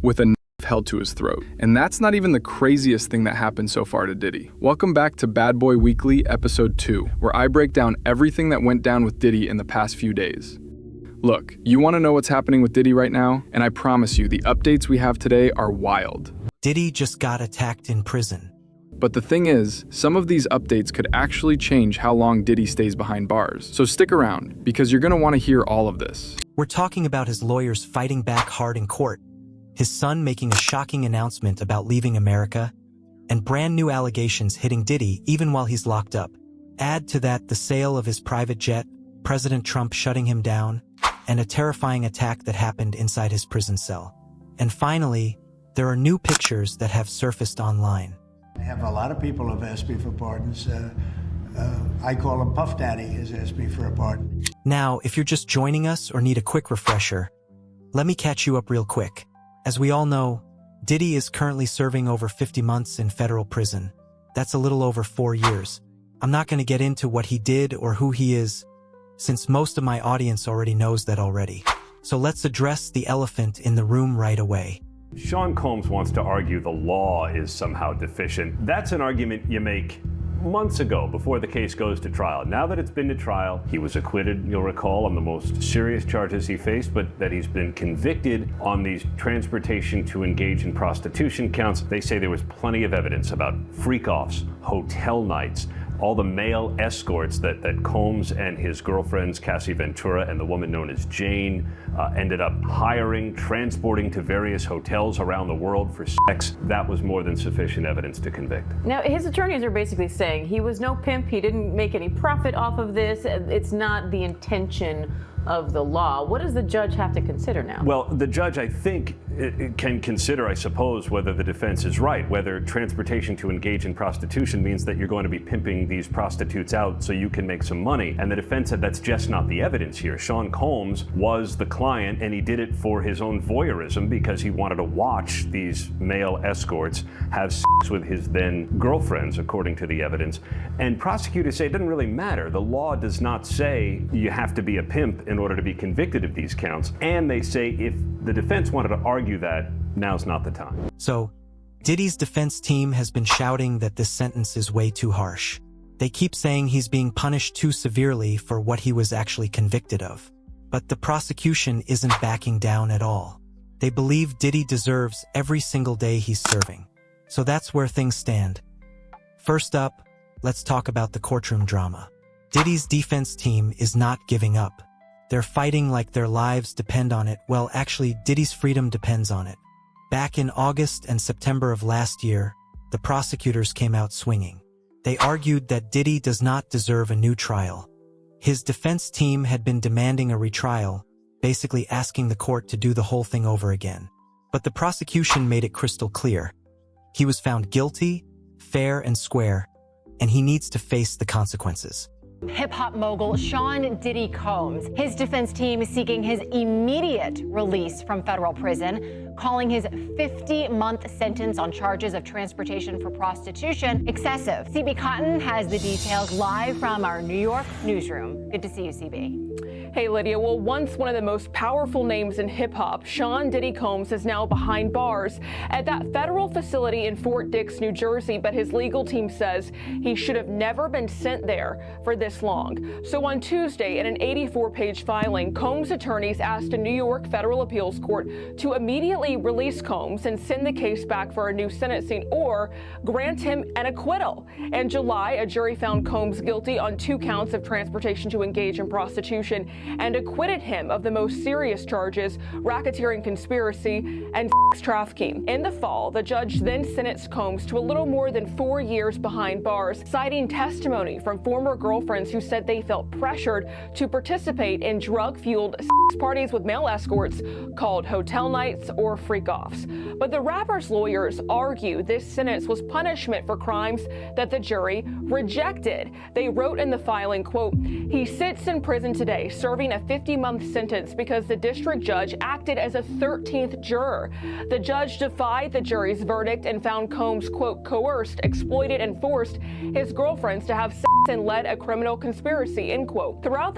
with a knife held to his throat. And that's not even the craziest thing that happened so far to Diddy. Welcome back to Bad Boy Weekly, Episode 2, where I break down everything that went down with Diddy in the past few days. Look, you want to know what's happening with Diddy right now? And I promise you, the updates we have today are wild. Diddy just got attacked in prison. But the thing is, some of these updates could actually change how long Diddy stays behind bars. So stick around, because you're going to want to hear all of this. We're talking about his lawyers fighting back hard in court, his son making a shocking announcement about leaving America, and brand new allegations hitting Diddy even while he's locked up. Add to that the sale of his private jet, President Trump shutting him down, and a terrifying attack that happened inside his prison cell. And finally, there are new pictures that have surfaced online. I have a lot of people have asked me for pardons. I call him Puff Daddy has asked me for a pardon. Now, if you're just joining us or need a quick refresher, let me catch you up real quick. As we all know, Diddy is currently serving over 50 months in federal prison. That's a little over 4 years. I'm not going to get into what he did or who he is, since most of my audience already knows that already. So let's address the elephant in the room right away. Sean Combs wants to argue the law is somehow deficient. That's an argument you make months ago before the case goes to trial. Now that it's been to trial, he was acquitted, you'll recall, on the most serious charges he faced, but that he's been convicted on these transportation to engage in prostitution counts. They say there was plenty of evidence about freak-offs, hotel nights, all the male escorts that Combs and his girlfriends, Cassie Ventura and the woman known as Jane, ended up hiring, transporting to various hotels around the world for sex. That was more than sufficient evidence to convict. Now, his attorneys are basically saying he was no pimp, he didn't make any profit off of this, it's not the intention of the law. What does the judge have to consider now? Well, the judge, I think, can consider, I suppose, whether the defense is right, whether transportation to engage in prostitution means that you're going to be pimping these prostitutes out so you can make some money. And the defense said that's just not the evidence here. Sean Combs was the client, and he did it for his own voyeurism because he wanted to watch these male escorts have sex with his then girlfriends, according to the evidence. And prosecutors say it doesn't really matter. The law does not say you have to be a pimp in order to be convicted of these counts. And they say if the defense wanted to argue that, now's not the time. So, Diddy's defense team has been shouting that this sentence is way too harsh. They keep saying he's being punished too severely for what he was actually convicted of. But the prosecution isn't backing down at all. They believe Diddy deserves every single day he's serving. So that's where things stand. First up, let's talk about the courtroom drama. Diddy's defense team is not giving up. They're fighting like their lives depend on it. Well, actually, Diddy's freedom depends on it. Back in August and September of last year, the prosecutors came out swinging. They argued that Diddy does not deserve a new trial. His defense team had been demanding a retrial, basically asking the court to do the whole thing over again. But the prosecution made it crystal clear. He was found guilty, fair and square, and he needs to face the consequences. Hip-hop mogul Sean Diddy Combs. His defense team is seeking his immediate release from federal prison, calling his 50-month sentence on charges of transportation for prostitution excessive. CB Cotton has the details live from our New York newsroom. Good to see you, CB. Hey, Lydia. Well, once one of the most powerful names in hip-hop, Sean Diddy Combs is now behind bars at that federal facility in Fort Dix, New Jersey, but his legal team says he should have never been sent there for this long. So on Tuesday, in an 84-page filing, Combs' attorneys asked a New York federal appeals court to immediately release Combs and send the case back for a new sentencing or grant him an acquittal. In July, a jury found Combs guilty on 2 counts of transportation to engage in prostitution and acquitted him of the most serious charges, racketeering conspiracy and trafficking. In the fall, the judge then sentenced Combs to a little more than 4 years behind bars, citing testimony from former girlfriends who said they felt pressured to participate in drug-fueled parties with male escorts called hotel nights or freak-offs. But the rapper's lawyers argue this sentence was punishment for crimes that the jury rejected. They wrote in the filing, quote, "He sits in prison today serving a 50-month sentence because the district judge acted as a 13th juror. The judge defied the jury's verdict and found Combs, quote, coerced, exploited, and forced his girlfriends to have sex and led a criminal conspiracy, end quote. Throughout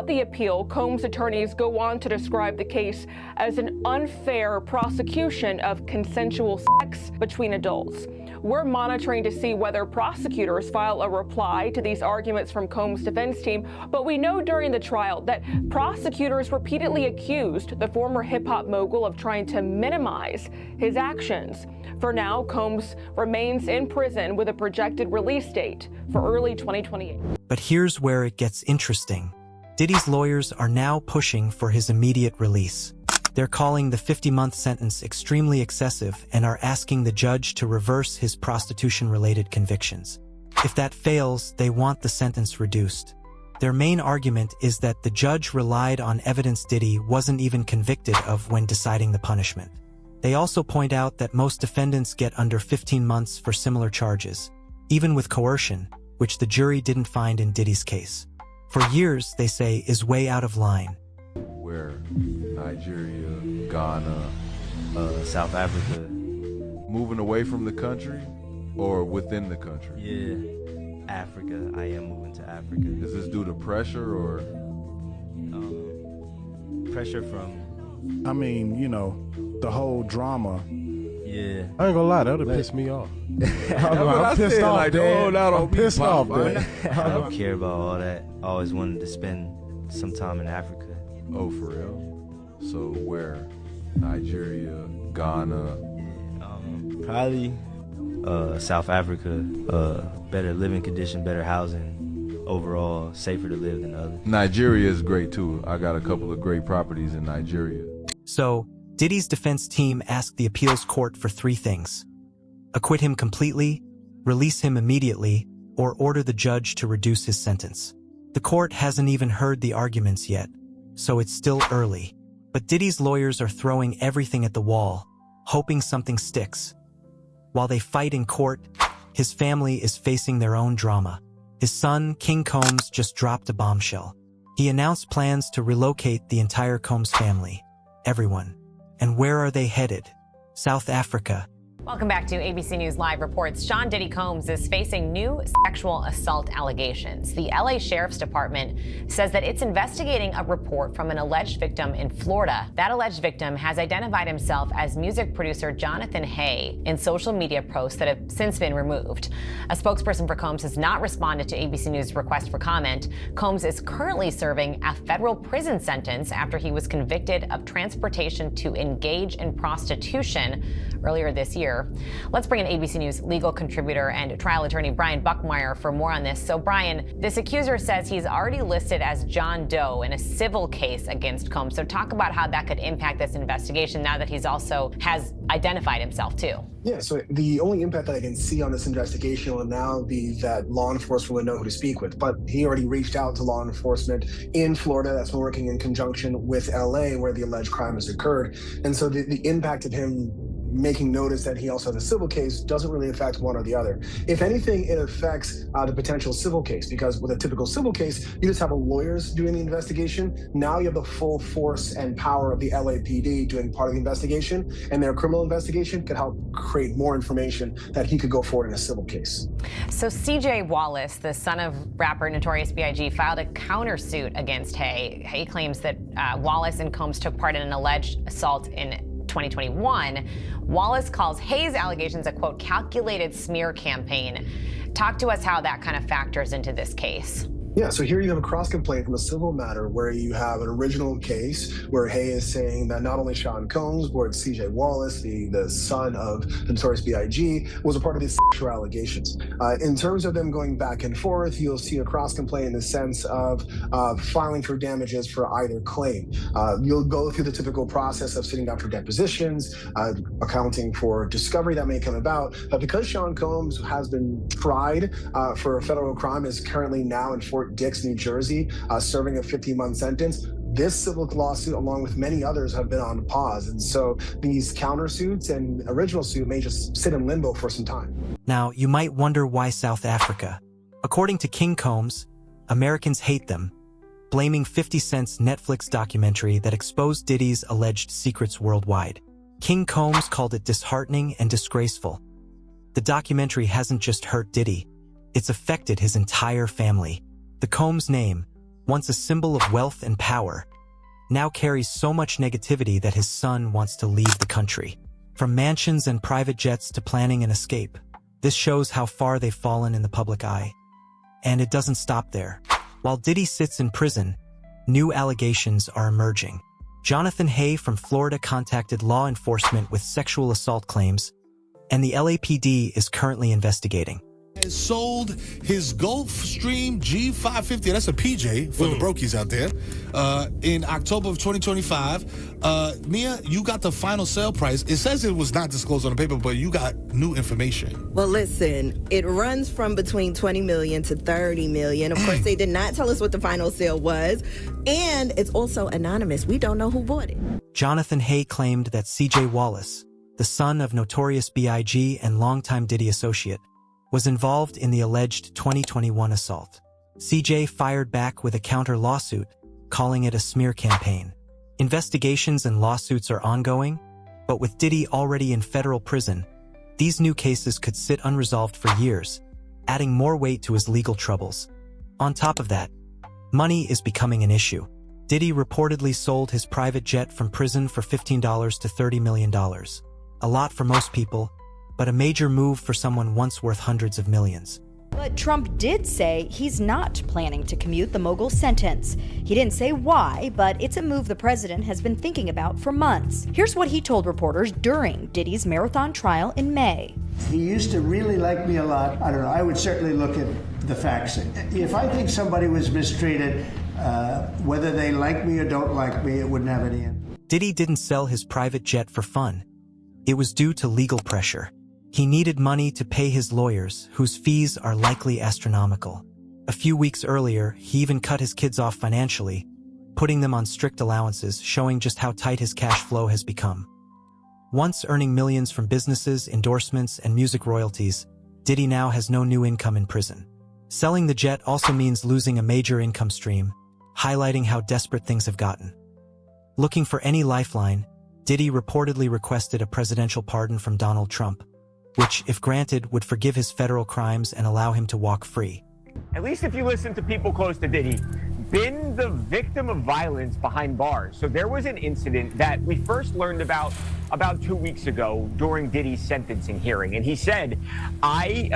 the appeal, Combs' attorneys go on to describe the case as an unfair prosecution of consensual sex between adults. We're monitoring to see whether prosecutors file a reply to these arguments from Combs' defense team, but we know during the trial that prosecutors repeatedly accused the former hip-hop mogul of trying to minimize his actions. For now, Combs remains in prison with a projected release date for early 2028. But here's where it gets interesting. Diddy's lawyers are now pushing for his immediate release. They're calling the 50-month sentence extremely excessive and are asking the judge to reverse his prostitution-related convictions. If that fails, they want the sentence reduced. Their main argument is that the judge relied on evidence Diddy wasn't even convicted of when deciding the punishment. They also point out that most defendants get under 15 months for similar charges, even with coercion, which the jury didn't find in Diddy's case. For years, they say, is way out of line. Where Nigeria, Ghana, South Africa. moving away from the country or within the country? Yeah, Africa. I am moving to Africa. Is this due to pressure or? Pressure from, I mean, you know, the whole drama. yeah. I ain't gonna lie, that would piss me off. I'm pissed off, like, Dad. I'm pissed off, man. I don't care about all that. I always wanted to spend some time in Africa. Oh, for real? So where? Nigeria, Ghana. Probably South Africa. Better living condition, better housing. Overall, safer to live than others. Nigeria is great too. I got a couple of great properties in Nigeria. So, Diddy's defense team asked the appeals court for 3 things: acquit him completely, release him immediately, or order the judge to reduce his sentence. The court hasn't even heard the arguments yet, so it's still early. But Diddy's lawyers are throwing everything at the wall, hoping something sticks. While they fight in court, his family is facing their own drama. His son, King Combs, just dropped a bombshell. He announced plans to relocate the entire Combs family. Everyone. And where are they headed? South Africa. Welcome back to ABC News Live reports. Sean Diddy Combs is facing new sexual assault allegations. The LA Sheriff's Department says that it's investigating a report from an alleged victim in Florida. That alleged victim has identified himself as music producer Jonathan Hay in social media posts that have since been removed. A spokesperson for Combs has not responded to ABC News' request for comment. Combs is currently serving a federal prison sentence after he was convicted of transportation to engage in prostitution earlier this year. Let's bring in ABC News legal contributor and trial attorney Brian Buckmeyer for more on this. So, Brian, this accuser says he's already listed as John Doe in a civil case against Combs. So talk about how that could impact this investigation now that he's also has identified himself too. Yeah, so the only impact that I can see on this investigation will now be that law enforcement will know who to speak with. But he already reached out to law enforcement in Florida that's been working in conjunction with LA where the alleged crime has occurred. And so the impact of him making notice that he also has a civil case doesn't really affect one or the other. If anything, it affects the potential civil case, because with a typical civil case, you just have lawyers doing the investigation. Now you have the full force and power of the LAPD doing part of the investigation, and their criminal investigation could help create more information that he could go forward in a civil case. So CJ Wallace, the son of rapper Notorious B.I.G., filed a countersuit against Hay. Hay claims that Wallace and Combs took part in an alleged assault in 2021. Wallace calls Hay's allegations a, quote, calculated smear campaign. Talk to us how that kind of factors into this case. Yeah, so here you have a cross-complaint from a civil matter where you have an original case where Hay is saying that not only Sean Combs, but CJ Wallace, the son of the Notorious B.I.G., was a part of these sexual allegations. In terms of them going back and forth, you'll see a cross-complaint in the sense of filing for damages for either claim. You'll go through the typical process of sitting down for depositions, accounting for discovery that may come about. But because Sean Combs has been tried for a federal crime, is currently now in Fort Dix, New Jersey, serving a 15-month sentence, this civil lawsuit, along with many others, have been on pause. And so these countersuits and original suit may just sit in limbo for some time. Now, you might wonder why South Africa. According to King Combs, Americans hate them, blaming 50 Cent's Netflix documentary that exposed Diddy's alleged secrets worldwide. King Combs called it disheartening and disgraceful. The documentary hasn't just hurt Diddy. It's affected his entire family. The Combs name, once a symbol of wealth and power, now carries so much negativity that his son wants to leave the country. From mansions and private jets to planning an escape, this shows how far they've fallen in the public eye. And it doesn't stop there. While Diddy sits in prison, new allegations are emerging. Jonathan Hay from Florida contacted law enforcement with sexual assault claims, and the LAPD is currently investigating. Has sold his Gulfstream G550, that's a PJ for the brokies out there, in October of 2025. Mia, you got the final sale price. It says it was not disclosed on the paper, but you got new information. Well, listen, it runs from between 20 million to 30 million. Of course, they did not tell us what the final sale was, and it's also anonymous. We don't know who bought it. Jonathan Hay claimed that CJ Wallace, the son of Notorious B.I.G. and longtime Diddy associate, was involved in the alleged 2021 assault. CJ fired back with a counter-lawsuit, calling it a smear campaign. Investigations and lawsuits are ongoing, but with Diddy already in federal prison, these new cases could sit unresolved for years, adding more weight to his legal troubles. On top of that, money is becoming an issue. Diddy reportedly sold his private jet from prison for $15 to $30 million. A lot for most people, but a major move for someone once worth hundreds of millions. But Trump did say he's not planning to commute the mogul's sentence. He didn't say why, but it's a move the president has been thinking about for months. Here's what he told reporters during Diddy's marathon trial in May. He used to really like me a lot. I don't know, I would certainly look at the facts. If I think somebody was mistreated, whether they like me or don't like me, it wouldn't have any end. Diddy didn't sell his private jet for fun. It was due to legal pressure. He needed money to pay his lawyers, whose fees are likely astronomical. A few weeks earlier, he even cut his kids off financially, putting them on strict allowances, showing just how tight his cash flow has become. Once earning millions from businesses, endorsements, and music royalties, Diddy now has no new income in prison. Selling the jet also means losing a major income stream, highlighting how desperate things have gotten. Looking for any lifeline, Diddy reportedly requested a presidential pardon from Donald Trump, which, if granted, would forgive his federal crimes and allow him to walk free. At least if you listen to people close to Diddy, been the victim of violence behind bars. So there was an incident that we first learned about 2 weeks ago during Diddy's sentencing hearing, and he said, I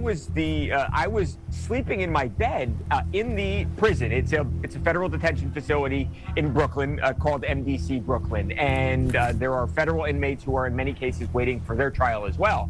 was sleeping in my bed in the prison. It's a federal detention facility in Brooklyn called MDC Brooklyn, and there are federal inmates who are in many cases waiting for their trial as well.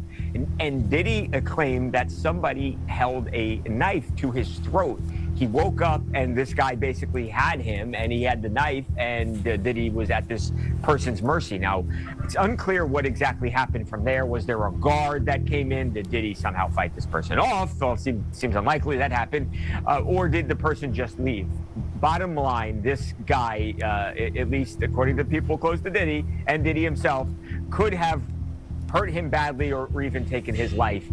And Diddy claimed that somebody held a knife to his throat. He woke up and this guy basically had him, and he had the knife, and Diddy was at this person's mercy. Now, it's unclear what exactly happened from there. Was there a guard that came in? Did Diddy somehow fight this person off? Well, it seems unlikely that happened. Or did the person just leave? Bottom line, this guy, at least according to people close to Diddy and Diddy himself, could have hurt him badly or even taken his life.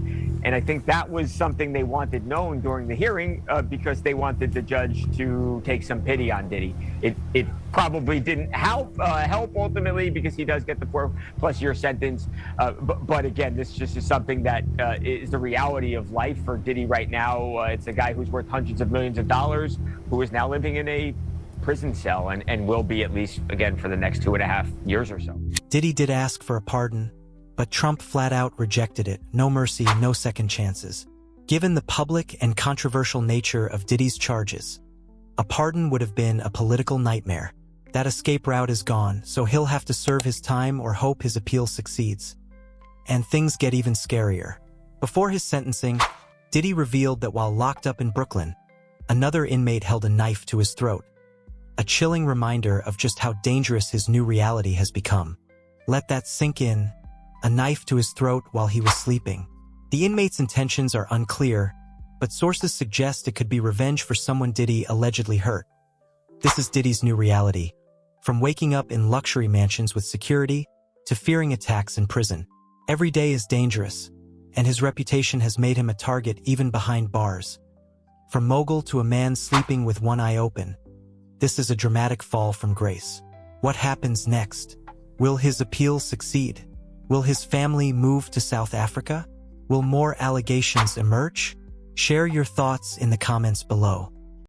And I think that was something they wanted known during the hearing because they wanted the judge to take some pity on Diddy. It probably didn't help ultimately because he does get the 4+ year sentence. But again, this just is something that is the reality of life for Diddy right now. It's a guy who's worth hundreds of millions of dollars who is now living in a prison cell and will be at least, again, for the next 2.5 years or so. Diddy did ask for a pardon, but Trump flat out rejected it. No mercy, no second chances. Given the public and controversial nature of Diddy's charges, a pardon would have been a political nightmare. That escape route is gone, so he'll have to serve his time or hope his appeal succeeds. And things get even scarier. Before his sentencing, Diddy revealed that while locked up in Brooklyn, another inmate held a knife to his throat. A chilling reminder of just how dangerous his new reality has become. Let that sink in. A knife to his throat while he was sleeping. The inmate's intentions are unclear, but sources suggest it could be revenge for someone Diddy allegedly hurt. This is Diddy's new reality. From waking up in luxury mansions with security to fearing attacks in prison. Every day is dangerous, and his reputation has made him a target even behind bars. From mogul to a man sleeping with one eye open. This is a dramatic fall from grace. What happens next? Will his appeal succeed? Will his family move to South Africa? Will more allegations emerge? Share your thoughts in the comments below.